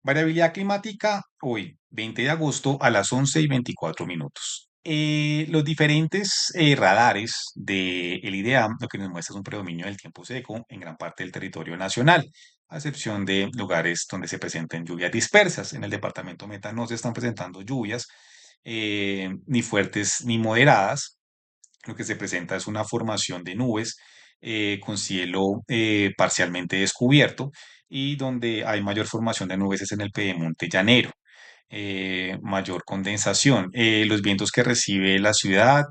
Variabilidad climática hoy, 20 de agosto a las 11:24 minutos. Los diferentes radares del IDEAM lo que nos muestra es un predominio del tiempo seco en gran parte del territorio nacional, a excepción de lugares donde se presenten lluvias dispersas. En el departamento Meta no se están presentando lluvias ni fuertes ni moderadas. Lo que se presenta es una formación de nubes con cielo parcialmente descubierto y donde hay mayor formación de nubes es en el pedemonte llanero, mayor condensación. Los vientos que recibe la ciudad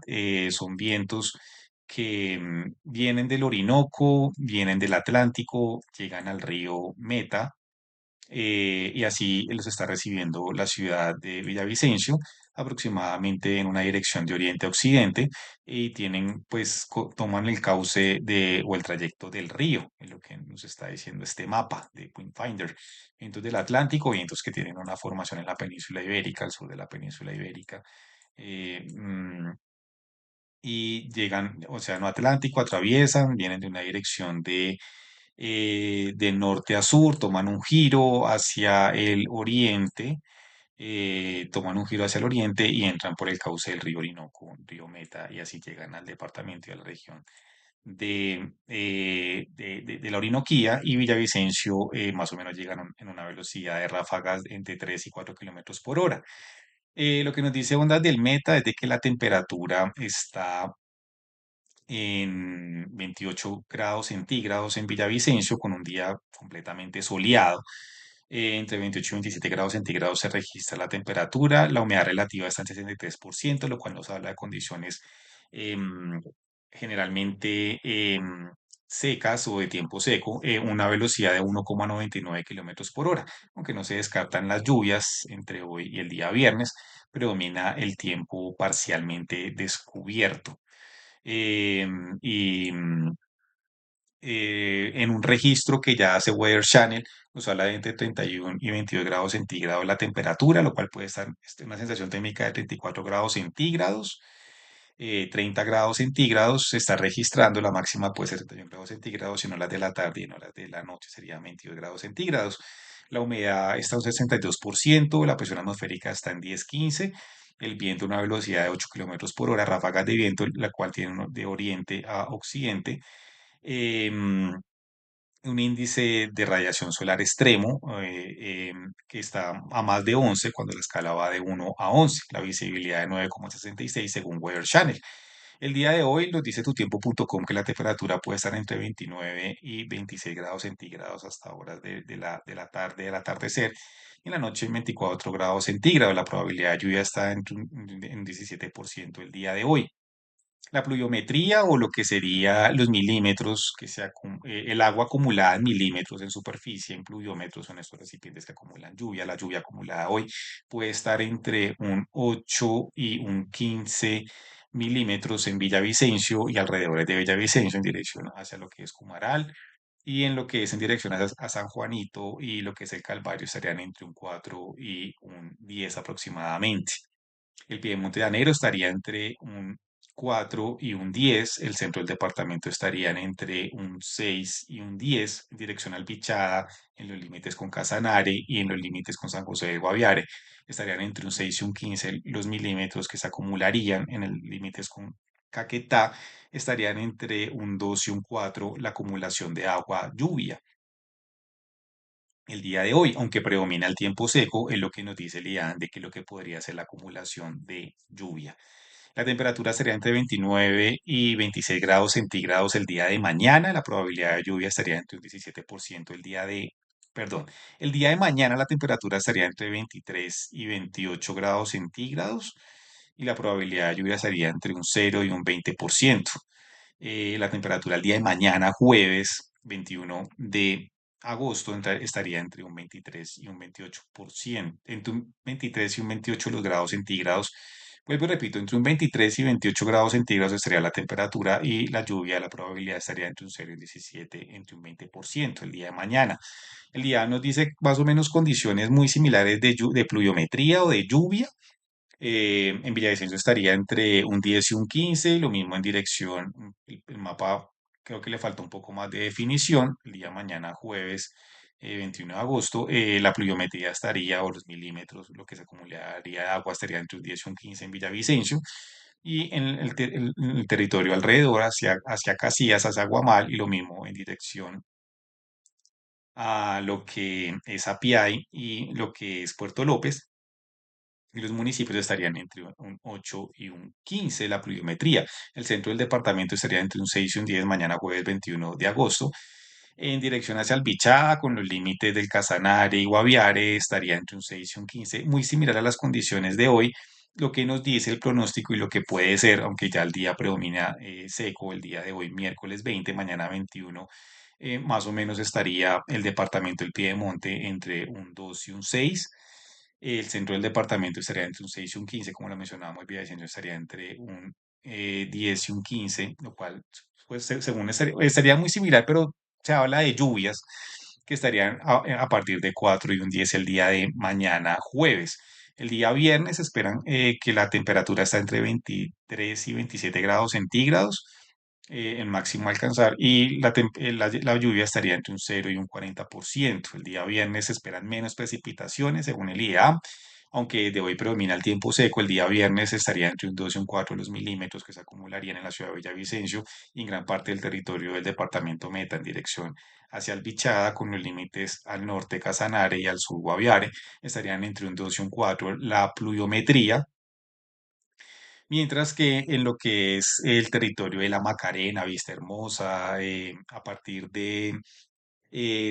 son vientos que vienen del Orinoco, vienen del Atlántico, llegan al río Meta y así los está recibiendo la ciudad de Villavicencio, aproximadamente en una dirección de oriente a occidente, y tienen, pues, toman el cauce o el trayecto del río, es lo que nos está diciendo este mapa de Windfinder. Vientos del Atlántico, vientos que tienen una formación en la península ibérica, al sur de la península ibérica, eh, mm, y llegan, Océano Atlántico, atraviesan, vienen de una dirección de norte a sur, toman un giro hacia el oriente, toman un giro hacia el oriente y entran por el cauce del río Orinoco, río Meta, y así llegan al departamento y a la región de la Orinoquía y Villavicencio más o menos llegan en una velocidad de ráfagas entre 3 y 4 kilómetros por hora. Lo que nos dice Ondas del Meta es de que la temperatura está en 28 grados centígrados en Villavicencio, con un día completamente soleado. Entre 28 y 27 grados centígrados se registra la temperatura, la humedad relativa está en 63%, lo cual nos habla de condiciones em, generalmente secas o de tiempo seco, una velocidad de 1,99 kilómetros por hora, aunque no se descartan las lluvias entre hoy y el día viernes, predomina el tiempo parcialmente descubierto. Y en un registro que ya hace Weather Channel, nos habla de entre 31 y 22 grados centígrados la temperatura, lo cual puede estar en una sensación térmica de 34 grados centígrados. 30 grados centígrados se está registrando, la máxima puede ser 31 grados centígrados, si no las de la tarde y no las de la noche serían 22 grados centígrados. La humedad está a un 62%, la presión atmosférica está en 10,15, el viento a una velocidad de 8 kilómetros por hora, ráfagas de viento, la cual tiene de oriente a occidente. em, un índice de radiación solar extremo que está a más de 11 cuando la escala va de 1 a 11, la visibilidad de 9,66 según Weather Channel. El día de hoy nos dice tutiempo.com que la temperatura puede estar entre 29 y 26 grados centígrados hasta horas de la tarde, del atardecer. Y en la noche 24 grados centígrados. La probabilidad de lluvia está en un 17% el día de hoy. La pluviometría o lo que sería los milímetros, el agua acumulada en milímetros en superficie, en pluviómetros, son estos recipientes que acumulan lluvia. La lluvia acumulada hoy puede estar entre un 8 y un 15 milímetros en Villavicencio y alrededores de Villavicencio en dirección hacia lo que es Cumaral y en lo que es en dirección a San Juanito y lo que es el Calvario estarían entre un 4 y un 10 aproximadamente. El piedemonte llanero estaría entre un 4 y un 10. El centro del departamento estarían entre un 6 y un 10 en dirección al Bichada, en los límites con Casanare y en los límites con San José de Guaviare. Estarían entre un 6 y un 15 los milímetros que se acumularían en el límites con Caquetá. Estarían entre un 2 y un 4 la acumulación de agua lluvia. El día de hoy, aunque predomina el tiempo seco, es lo que nos dice el IAN de que lo que podría ser la acumulación de lluvia. La temperatura sería entre 29 y 26 grados centígrados el día de mañana. La probabilidad de lluvia estaría entre un 17% perdón, el día de mañana la temperatura estaría entre 23 y 28 grados centígrados y la probabilidad de lluvia sería entre un 0 y un 20%. La temperatura el día de mañana, jueves 21 de agosto, estaría entre un 23 y un 28%, entre un 23 y un 28 los grados centígrados. Vuelvo y repito, entre un 23 y 28 grados centígrados estaría la temperatura y la lluvia, la probabilidad estaría entre un 0 y un 17, entre un 20% el día de mañana. El día nos dice más o menos condiciones muy similares de pluviometría o de lluvia. En Villavicencio estaría entre un 10 y un 15, lo mismo en dirección. El mapa creo que le falta un poco más de definición. El día de mañana, jueves, 21 de agosto, la pluviometría estaría, o los milímetros, lo que se acumularía de agua estaría entre un 10 y un 15 en Villavicencio, y en el territorio alrededor, hacia Casillas, hacia Guamal, y lo mismo en dirección a lo que es Apiay y lo que es Puerto López, y los municipios estarían entre un 8 y un 15 la pluviometría. El centro del departamento estaría entre un 6 y un 10 mañana jueves 21 de agosto. En dirección hacia el Bichada, con los límites del Casanare y Guaviare, estaría entre un 6 y un 15, muy similar a las condiciones de hoy, lo que nos dice el pronóstico y lo que puede ser, aunque ya el día predomina seco, el día de hoy, miércoles 20, mañana 21, más o menos estaría el departamento del Piedemonte entre un 2 y un 6. El centro del departamento estaría entre un 6 y un 15, como lo mencionábamos, Villavicencio estaría entre un 10 y un 15, lo cual, pues, según estaría muy similar, pero se habla de lluvias que estarían a partir de 4 y un 10 el día de mañana jueves. El día viernes esperan que la temperatura está entre 23 y 27 grados centígrados, el máximo a alcanzar, y la lluvia estaría entre un 0 y un 40%. El día viernes se esperan menos precipitaciones según el IEA, aunque de hoy predomina el tiempo seco. El día viernes estaría entre un 2 y un 4 los milímetros que se acumularían en la ciudad de Villavicencio y en gran parte del territorio del departamento Meta en dirección hacia el Bichada, con los límites al norte Casanare y al sur Guaviare, estarían entre un 2 y un 4. La pluviometría, mientras que en lo que es el territorio de la Macarena, Vista Hermosa, a partir de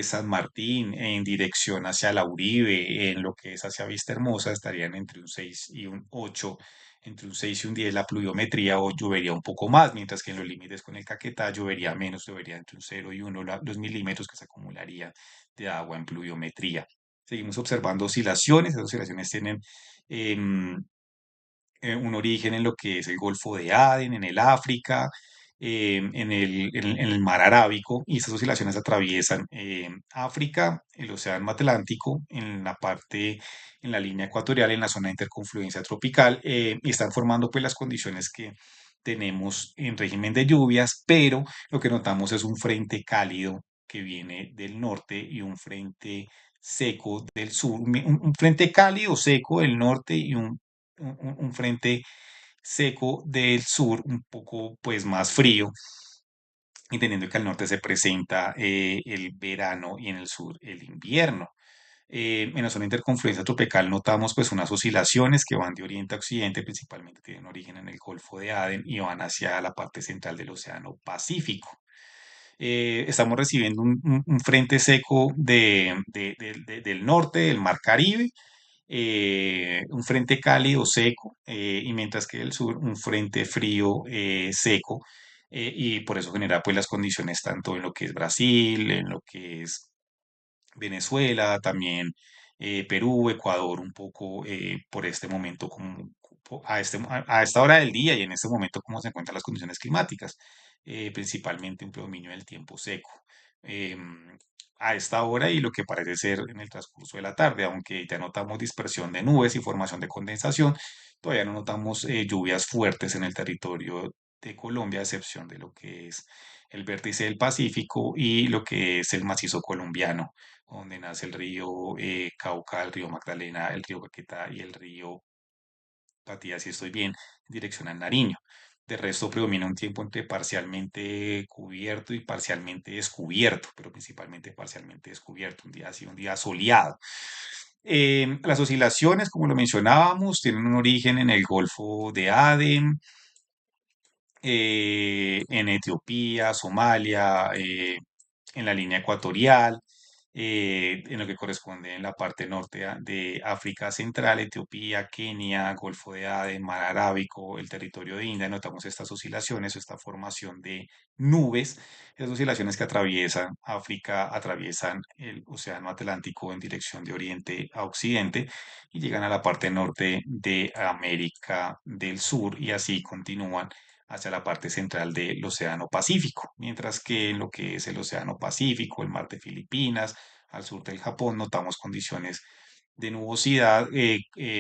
San Martín en dirección hacia la Uribe, en lo que es hacia Vista Hermosa, estarían entre un 6 y un 8, entre un 6 y un 10 la pluviometría, o llovería un poco más, mientras que en los límites con el Caquetá llovería menos, llovería entre un 0 y 1 los milímetros que se acumularía de agua en pluviometría. Seguimos observando oscilaciones, esas oscilaciones tienen em, un origen en lo que es el Golfo de Adén, en el África, en el Mar Arábico, y estas oscilaciones atraviesan África, el Océano Atlántico, en la línea ecuatorial, en la zona de interconfluencia tropical, y están formando pues las condiciones que tenemos en régimen de lluvias, pero lo que notamos es un frente cálido que viene del norte y un frente seco del sur, un frente cálido seco del norte y un frente seco del sur, un poco pues más frío, y teniendo que al norte se presenta el verano y en el sur el invierno. En la zona de interconfluencia tropical notamos pues unas oscilaciones que van de oriente a occidente, principalmente tienen origen en el Golfo de Adén y van hacia la parte central del Océano Pacífico. Estamos recibiendo un frente seco del norte, del Mar Caribe, un frente cálido seco, y mientras que el sur un frente frío seco, y por eso genera pues las condiciones tanto en lo que es Brasil, en lo que es Venezuela, también Perú, Ecuador, un poco por este momento, a esta hora del día y en este momento cómo se encuentran las condiciones climáticas, principalmente un predominio del tiempo seco. em, a esta hora y lo que parece ser en el transcurso de la tarde, aunque ya notamos dispersión de nubes y formación de condensación, todavía no notamos lluvias fuertes en el territorio de Colombia, a excepción de lo que es el vértice del Pacífico y lo que es el macizo colombiano, donde nace el río Cauca, el río Magdalena, el río Caquetá y el río Patía, si estoy bien, en dirección al Nariño. De resto predomina un tiempo entre parcialmente cubierto y parcialmente descubierto, pero principalmente parcialmente descubierto, un día así, un día soleado. Las oscilaciones, como lo mencionábamos, tienen un origen en el Golfo de Adén, en Etiopía, Somalia, en la línea ecuatorial, en lo que corresponde en la parte norte de África Central, Etiopía, Kenia, Golfo de Adén, Mar Arábico, el territorio de India, notamos estas oscilaciones o esta formación de nubes, esas oscilaciones que atraviesan África, atraviesan el Océano Atlántico en dirección de oriente a occidente y llegan a la parte norte de América del Sur, y así continúan hacia la parte central del Océano Pacífico, mientras que en lo que es el Océano Pacífico, el mar de Filipinas, al sur del Japón, notamos condiciones de nubosidad.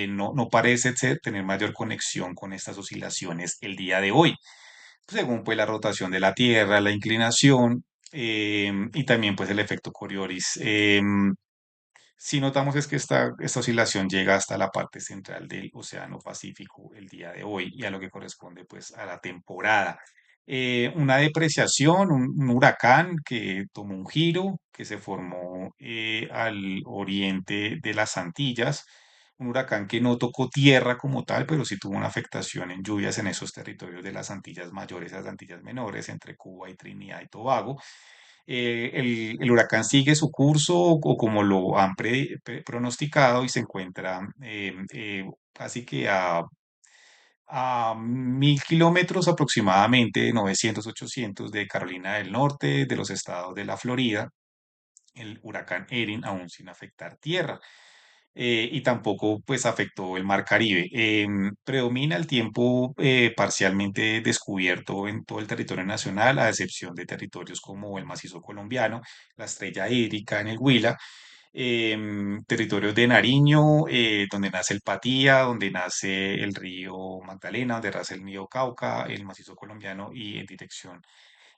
No parece tener mayor conexión con estas oscilaciones el día de hoy, según pues la rotación de la Tierra, la inclinación y también pues el efecto Coriolis. Si notamos es que esta oscilación llega hasta la parte central del Océano Pacífico el día de hoy y a lo que corresponde pues a la temporada. Una depreciación, un huracán que tomó un giro, que se formó al oriente de las Antillas, un huracán que no tocó tierra como tal, pero sí tuvo una afectación en lluvias en esos territorios de las Antillas Mayores a las Antillas Menores, entre Cuba y Trinidad y Tobago. El huracán sigue su curso o como lo han pronosticado y se encuentra casi que a 1.000 kilómetros aproximadamente, 900, 800 de Carolina del Norte, de los estados de la Florida, el huracán Erin aún sin afectar tierra. Y tampoco pues afectó el Mar Caribe. Predomina el tiempo parcialmente descubierto en todo el territorio nacional, a excepción de territorios como el Macizo Colombiano, la Estrella Hídrica en el Huila, territorios de Nariño, donde nace el Patía, donde nace el río Magdalena, donde nace el río Cauca, el Macizo Colombiano y en dirección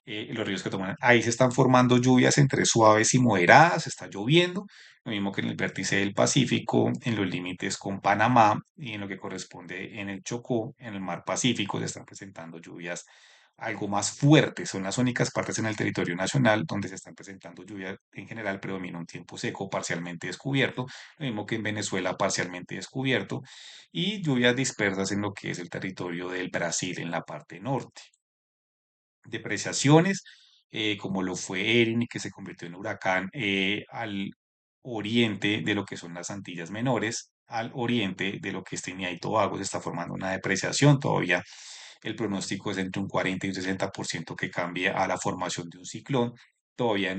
los ríos que toman. Ahí se están formando lluvias entre suaves y moderadas, está lloviendo, lo mismo que en el vértice del Pacífico, en los límites con Panamá y en lo que corresponde en el Chocó, en el mar Pacífico, se están presentando lluvias algo más fuertes. Son las únicas partes en el territorio nacional donde se están presentando lluvias. En general predomina un tiempo seco, parcialmente descubierto, lo mismo que en Venezuela, parcialmente descubierto, y lluvias dispersas en lo que es el territorio del Brasil en la parte norte. Depreciaciones, como lo fue Erin y que se convirtió en huracán al oriente de lo que son las Antillas Menores, al oriente de lo que es Trinidad y Tobago, se está formando una depreciación. Todavía el pronóstico es entre un 40 y un 60% que cambie a la formación de un ciclón. Todavía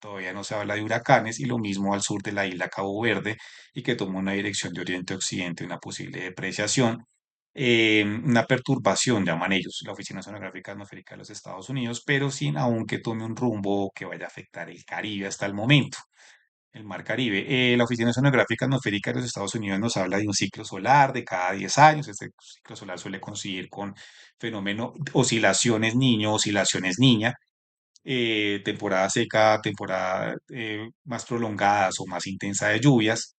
todavía no se habla de huracanes y lo mismo al sur de la isla Cabo Verde y que toma una dirección de oriente a occidente, una posible depreciación, una perturbación, llaman ellos, la Oficina Sonográfica Atmosférica de los Estados Unidos, pero sin aún que tome un rumbo que vaya a afectar el Caribe hasta el momento, el Mar Caribe. La Oficina Sonográfica Atmosférica de los Estados Unidos nos habla de un ciclo solar de cada 10 años. Este ciclo solar suele coincidir con fenómeno oscilaciones niño, oscilaciones niña, temporada seca, temporada más prolongadas o más intensa de lluvias.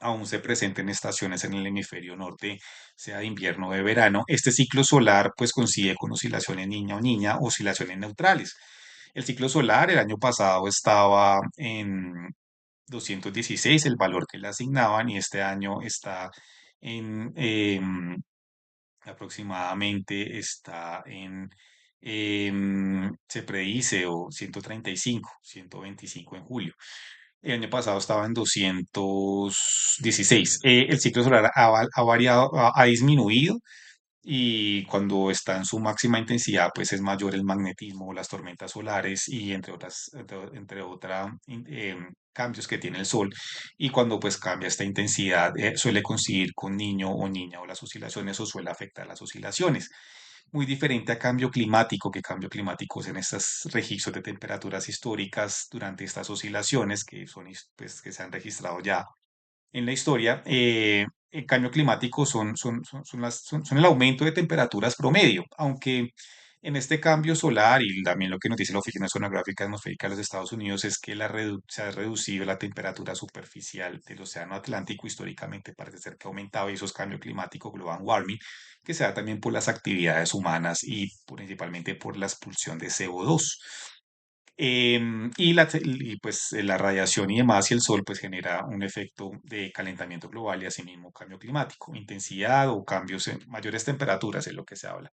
Aún se presenten estaciones en el hemisferio norte, sea de invierno o de verano. Este ciclo solar pues coincide con oscilaciones niña o niña, oscilaciones neutrales. El ciclo solar el año pasado estaba en 216, el valor que le asignaban, y este año está en aproximadamente se predice, o 135, 125 en julio. El año pasado estaba en 216. El ciclo solar ha variado, ha disminuido, y cuando está en su máxima intensidad, pues es mayor el magnetismo, las tormentas solares y entre cambios que tiene el Sol. Y cuando pues cambia esta intensidad, suele coincidir con niño o niña o las oscilaciones, o suele afectar las oscilaciones. Muy diferente a cambio climático, que cambio climático es en estos registros de temperaturas históricas durante estas oscilaciones que pues, que se han registrado ya en la historia. El cambio climático son el aumento de temperaturas promedio, aunque en este cambio solar, y también lo que nos dice la Oficina Sonográfica Atmosférica de los Estados Unidos, es que se ha reducido la temperatura superficial del Océano Atlántico. Históricamente parece ser que ha aumentado, y eso es cambio climático, global warming, que se da también por las actividades humanas y principalmente por la expulsión de CO2. Pues la radiación y demás, y el sol pues genera un efecto de calentamiento global y asimismo cambio climático, intensidad o cambios en mayores temperaturas es lo que se habla.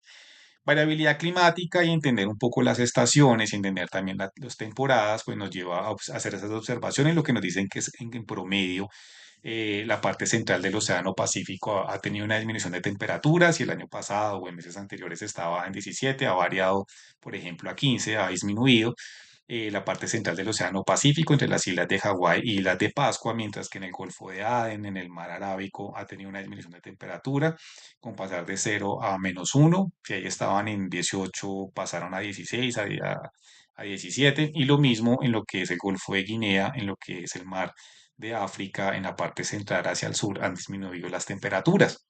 Variabilidad climática, y entender un poco las estaciones y entender también las temporadas, pues nos lleva a hacer esas observaciones, lo que nos dicen que es en promedio la parte central del Océano Pacífico ha tenido una disminución de temperaturas, y el año pasado o en meses anteriores estaba en 17, ha variado, por ejemplo, a 15, ha disminuido. La parte central del Océano Pacífico entre las islas de Hawái y islas de Pascua, mientras que en el Golfo de Adén, en el Mar Arábico, ha tenido una disminución de temperatura, con pasar de 0 a -1. Si ahí estaban en 18, pasaron a 16, a 17, y lo mismo en lo que es el Golfo de Guinea, en lo que es el Mar de África, en la parte central hacia el sur, han disminuido las temperaturas.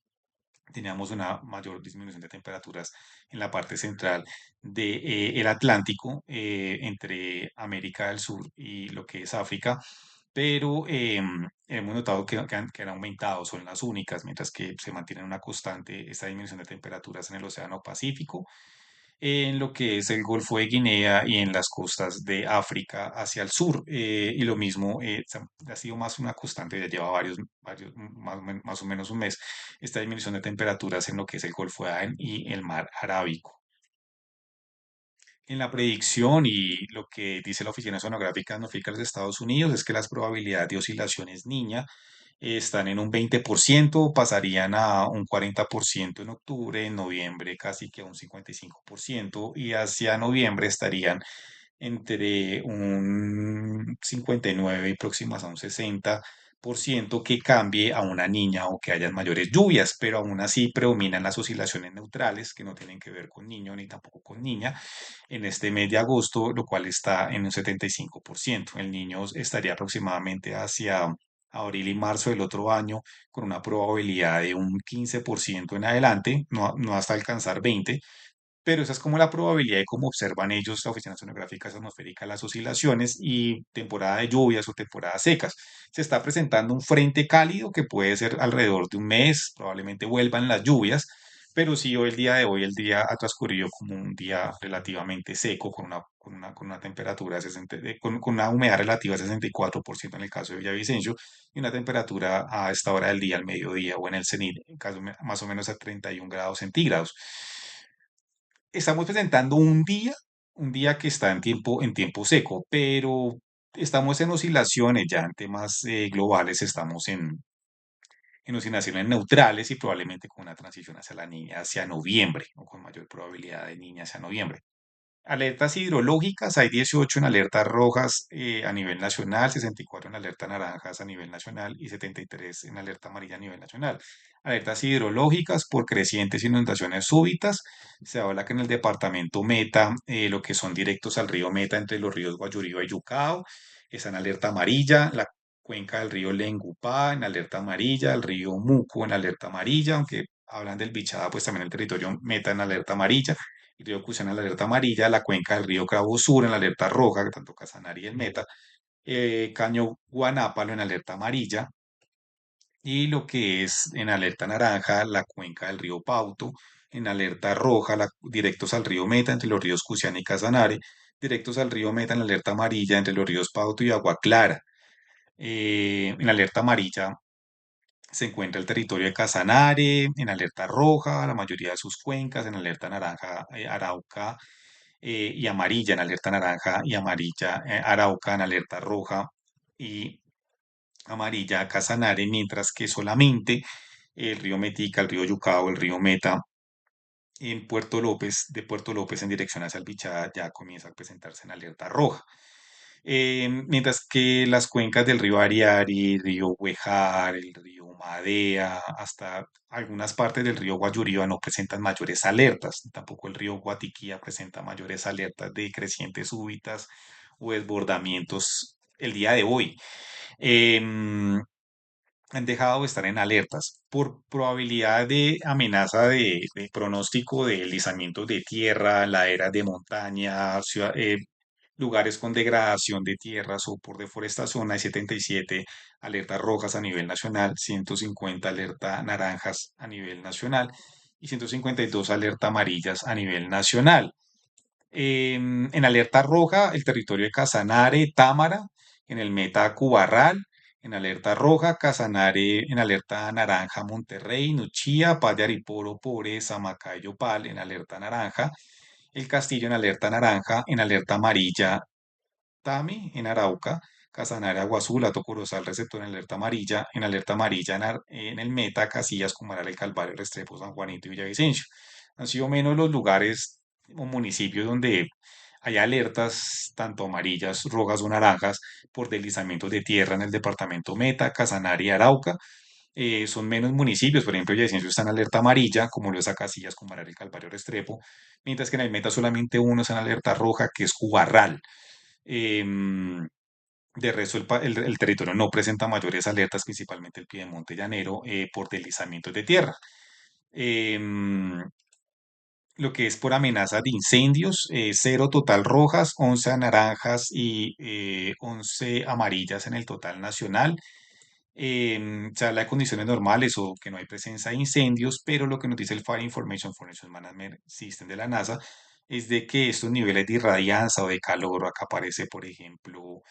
teníamos una mayor disminución de temperaturas en la parte central del Atlántico, entre América del Sur y lo que es África, pero hemos notado que han aumentado, son las únicas, mientras que se mantiene una constante esta disminución de temperaturas en el Océano Pacífico, en lo que es el Golfo de Guinea y en las costas de África hacia el sur. Y lo mismo ha sido más una constante, ya lleva más o menos un mes, esta disminución de temperaturas en lo que es el Golfo de Adén y el Mar Arábico. En la predicción y lo que dice la Oficina Sonográfica Atmosférica de los Estados Unidos es que las probabilidades de oscilaciones niña están en un 20%, pasarían a un 40% en octubre, en noviembre casi que a un 55% y hacia noviembre estarían entre un 59 y próximas a un 60% que cambie a una niña o que hayan mayores lluvias, pero aún así predominan las oscilaciones neutrales que no tienen que ver con niño ni tampoco con niña en este mes de agosto, lo cual está en un 75%. El niño estaría aproximadamente hacia abril y marzo del otro año con una probabilidad de un 15% en adelante, no hasta alcanzar 20%, pero esa es como la probabilidad de cómo observan ellos, la Oficina Sonográfica Atmosférica, las oscilaciones y temporada de lluvias o temporadas secas. Se está presentando un frente cálido que puede ser alrededor de un mes, probablemente vuelvan las lluvias, pero sí hoy, el día de hoy, el día ha transcurrido como un día relativamente seco, con una temperatura de 60 con una humedad relativa de 64% en el caso de Villavicencio, y una temperatura a esta hora del día, al mediodía o en el cenit, en caso más o menos a 31 grados centígrados. Estamos presentando un día que está en tiempo seco, pero estamos en oscilaciones ya en temas globales, estamos en oscilaciones neutrales y probablemente con una transición hacia la niña hacia noviembre, o con mayor probabilidad de niña hacia noviembre. Alertas hidrológicas, hay 18 en alertas rojas a nivel nacional, 64 en alerta naranjas a nivel nacional y 73 en alerta amarilla a nivel nacional. Alertas hidrológicas por crecientes inundaciones súbitas. Se habla que en el departamento Meta, lo que son directos al río Meta entre los ríos Guayuriba y Yucao, está en alerta amarilla. La cuenca del río Lengupá en alerta amarilla, el río Muco en alerta amarilla, aunque hablan del Bichada, pues también el territorio Meta en alerta amarilla, el río Cusán en la alerta amarilla, la cuenca del río Cravo Sur en la alerta roja, que tanto Casanare y el Meta, Caño Guanápalo en alerta amarilla, y lo que es en alerta naranja, la cuenca del río Pauto, en alerta roja, directos al río Meta entre los ríos Cusiana y Casanare, directos al río Meta en alerta amarilla entre los ríos Pauto y Agua Clara. En alerta amarilla se encuentra el territorio de Casanare, en alerta roja, la mayoría de sus cuencas, en alerta naranja, Arauca y amarilla, en alerta naranja y amarilla, Arauca, en alerta roja y amarilla, Casanare, mientras que solamente el río Metica, el río Yucao, el río Meta, en Puerto López, de Puerto López en dirección hacia el Bichada, ya comienza a presentarse en alerta roja. Mientras que las cuencas del río Ariari, río Güejar, el río Madea, hasta algunas partes del río Guayuriba no presentan mayores alertas. Tampoco el río Guatiquía presenta mayores alertas de crecientes súbitas o desbordamientos el día de hoy. Em, Han dejado de estar en alertas por probabilidad de amenaza de pronóstico de deslizamientos de tierra, laderas de montaña, lugares con degradación de tierras o por deforestación. Hay 77 alertas rojas a nivel nacional, 150 alertas naranjas a nivel nacional y 152 alertas amarillas a nivel nacional. En alerta roja, el territorio de Casanare, Támara, en el Meta Cubarral, en alerta roja, Casanare, en alerta naranja, Monterrey, Nuchía, Payariporo, Pore, Samacá Yopal, en alerta naranja, El Castillo en alerta naranja, en alerta amarilla, Tame, en Arauca, Casanare, Agua Azul, Hato Corozal, Receptor en alerta amarilla en el Meta, Casillas, Cumaral, El Calvario, Restrepo, San Juanito y Villavicencio. Han sido menos los lugares o municipios donde hay alertas tanto amarillas, rojas o naranjas por deslizamientos de tierra en el departamento Meta, Casanare y Arauca. Son menos municipios, por ejemplo, Villavicencio está en alerta amarilla, como lo es a Casillas, Cumaral, El Calvario, Restrepo, mientras que en el Meta solamente uno está en alerta roja, que es Cubarral. Em, de resto, el territorio no presenta mayores alertas, principalmente el piedemonte llanero, por deslizamientos de tierra. Em, lo que es por amenazas de incendios, cero total rojas, 11 naranjas y 11 amarillas en el total nacional. Se habla de condiciones normales o que no hay presencia de incendios, pero lo que nos dice el Fire Information Foundation Management System de la NASA es de que estos niveles de irradianza o de calor, acá aparece, por ejemplo,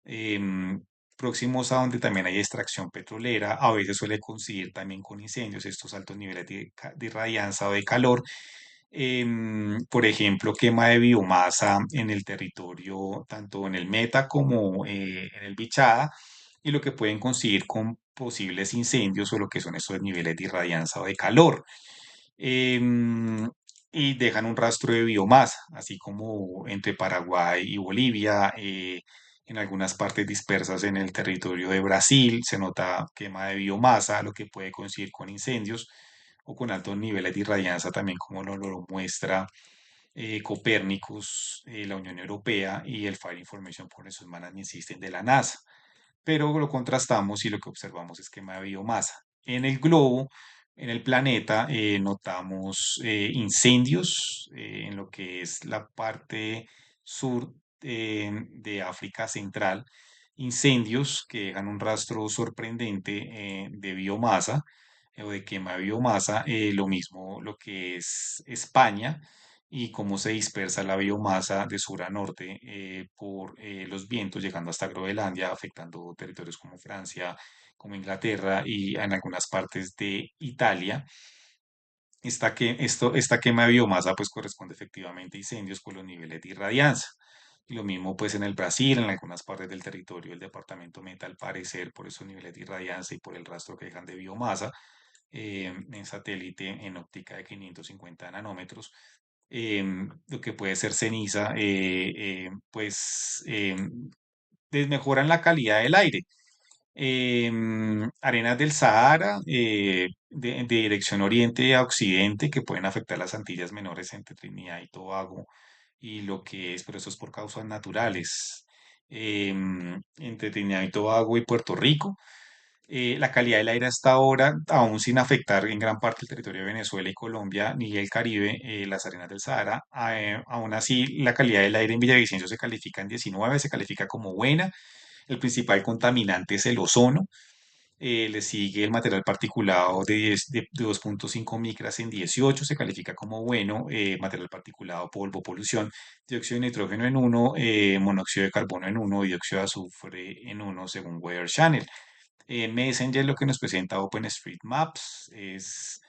em, próximos a donde también hay extracción petrolera, a veces suele coincidir también con incendios, estos altos niveles de irradianza o de calor. Por ejemplo, quema de biomasa en el territorio, tanto en el Meta como en el Bichada, y lo que pueden conseguir con posibles incendios o lo que son estos niveles de irradianza o de calor. Em, y dejan un rastro de biomasa, así como entre Paraguay y Bolivia, en algunas partes dispersas en el territorio de Brasil, se nota quema de biomasa, lo que puede coincidir con incendios o con altos niveles de irradianza también, como lo muestra Copernicus, la Unión Europea y el Fire Information Resource Management System de la NASA, pero lo contrastamos y lo que observamos es quema de biomasa. En el globo, en el planeta, notamos incendios en lo que es la parte sur de África Central, incendios que dejan un rastro sorprendente de biomasa o de quema de biomasa, lo mismo lo que es España y cómo se dispersa la biomasa de sur a norte por los vientos, llegando hasta Groenlandia, afectando territorios como Francia, como Inglaterra y en algunas partes de Italia. Esta quema de biomasa pues corresponde efectivamente a incendios por los niveles de irradianza. Y lo mismo pues en el Brasil, en algunas partes del territorio del departamento Meta, al parecer por esos niveles de irradianza y por el rastro que dejan de biomasa en satélite en óptica de 550 nanómetros, lo que puede ser ceniza, pues desmejoran la calidad del aire. Arenas del Sahara, de dirección oriente a occidente, que pueden afectar las Antillas menores entre Trinidad y Tobago, y lo que es, pero eso es por causas naturales, entre Trinidad y Tobago y Puerto Rico. La calidad del aire hasta ahora, aún sin afectar en gran parte el territorio de Venezuela y Colombia, ni el Caribe, las arenas del Sahara, aún así la calidad del aire en Villavicencio se califica en 19, se califica como buena. El principal contaminante es el ozono. Le sigue el material particulado de 2,5 micras en 18, se califica como bueno. Material particulado, polvo, polución, dióxido de nitrógeno en uno, monóxido de carbono en uno, dióxido de azufre en uno, según Weather Channel. Messenger lo que nos presenta OpenStreetMaps es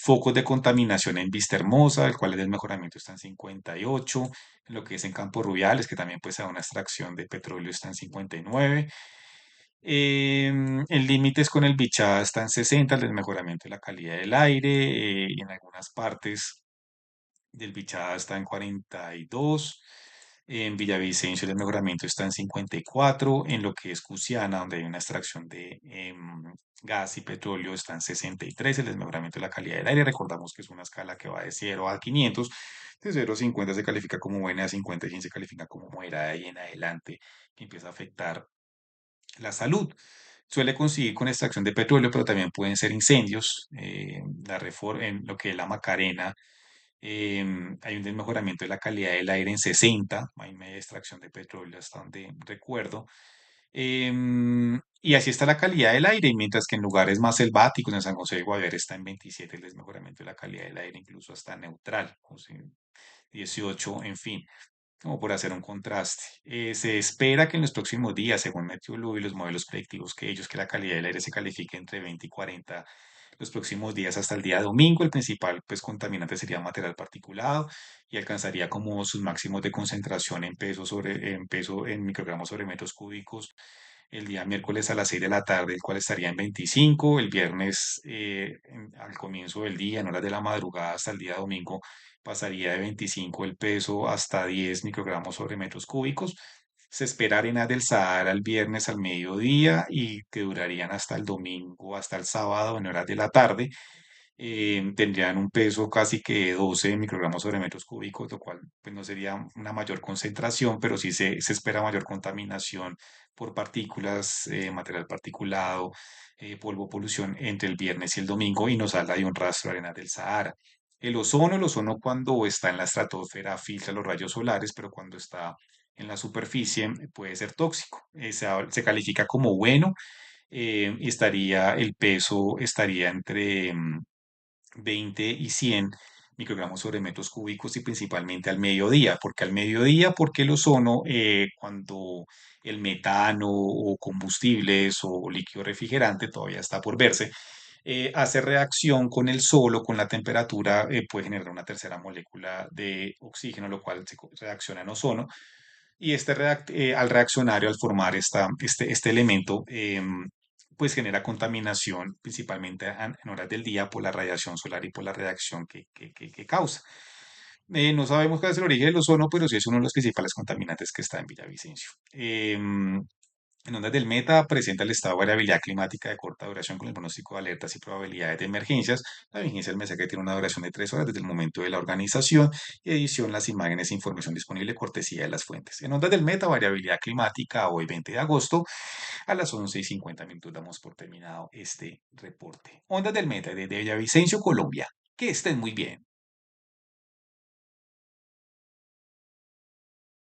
focos de contaminación en Vista Hermosa, el cual el mejoramiento está en 58, en lo que es en Campos Rubiales, que también pues a una extracción de petróleo está en 59. El límite es con el Bichada está en 60, el desmejoramiento de la calidad del aire, y en algunas partes del Bichada está en 42. En Villavicencio el mejoramiento está en 54. En lo que es Cusiana, donde hay una extracción de gas y petróleo, está en 63. El desmejoramiento de la calidad del aire. Recordamos que es una escala que va de 0 a 500. De 0 a 50 se califica como buena, a 50 y 100 se califica como moderada y en adelante que empieza a afectar la salud. Suele coincidir con extracción de petróleo, pero también pueden ser incendios. En lo que es la Macarena, hay un desmejoramiento de la calidad del aire en 60, hay media extracción de petróleo hasta donde recuerdo. Y así está la calidad del aire, mientras que en lugares más selváticos, en San José de Guaviare está en 27 el desmejoramiento de la calidad del aire, incluso hasta neutral, o sea, 18, en fin, como por hacer un contraste. Se espera que en los próximos días, según Meteorología y los modelos predictivos que ellos, que la calidad del aire se califique entre 20 y 40 los próximos días hasta el día domingo. El principal pues, contaminante sería material particulado y alcanzaría como sus máximos de concentración en microgramos sobre metros cúbicos el día miércoles a las 6 de la tarde, el cual estaría en 25, el viernes al comienzo del día, en horas de la madrugada hasta el día domingo, pasaría de 25 el peso hasta 10 microgramos sobre metros cúbicos. Se espera arenas del Sahara el viernes al mediodía y que durarían hasta el domingo, hasta el sábado en horas de la tarde. tendrían un peso casi que 12 microgramos sobre metros cúbicos, lo cual pues, no sería una mayor concentración, pero sí se espera mayor contaminación por partículas, material particulado, polvo, polución entre el viernes y el domingo y nos habla de un rastro de arena del Sahara. El ozono cuando está en la estratosfera filtra los rayos solares, pero cuando está en la superficie puede ser tóxico. Se califica como bueno y el peso estaría entre 20 y 100 microgramos sobre metros cúbicos y principalmente al mediodía. ¿Porque al mediodía? Porque el ozono, cuando el metano o combustibles o líquido refrigerante todavía está por verse, hace reacción con el sol o con la temperatura, puede generar una tercera molécula de oxígeno, lo cual reacciona en ozono. Y al reaccionar y al formar este elemento, pues genera contaminación, principalmente en horas del día por la radiación solar y por la reacción que causa. No sabemos cuál es el origen del ozono, pero sí es uno de los principales contaminantes que está en Villavicencio. En ondas del meta presenta el estado de variabilidad climática de corta duración con el pronóstico de alertas y probabilidades de emergencias. La vigencia del mensaje tiene una duración de 3 horas desde el momento de la organización y edición, las imágenes e información disponible cortesía de las fuentes. En ondas del meta, variabilidad climática, hoy 20 de agosto, a las 11:50 damos por terminado este reporte. Ondas del meta desde Villavicencio, Colombia. Que estén muy bien.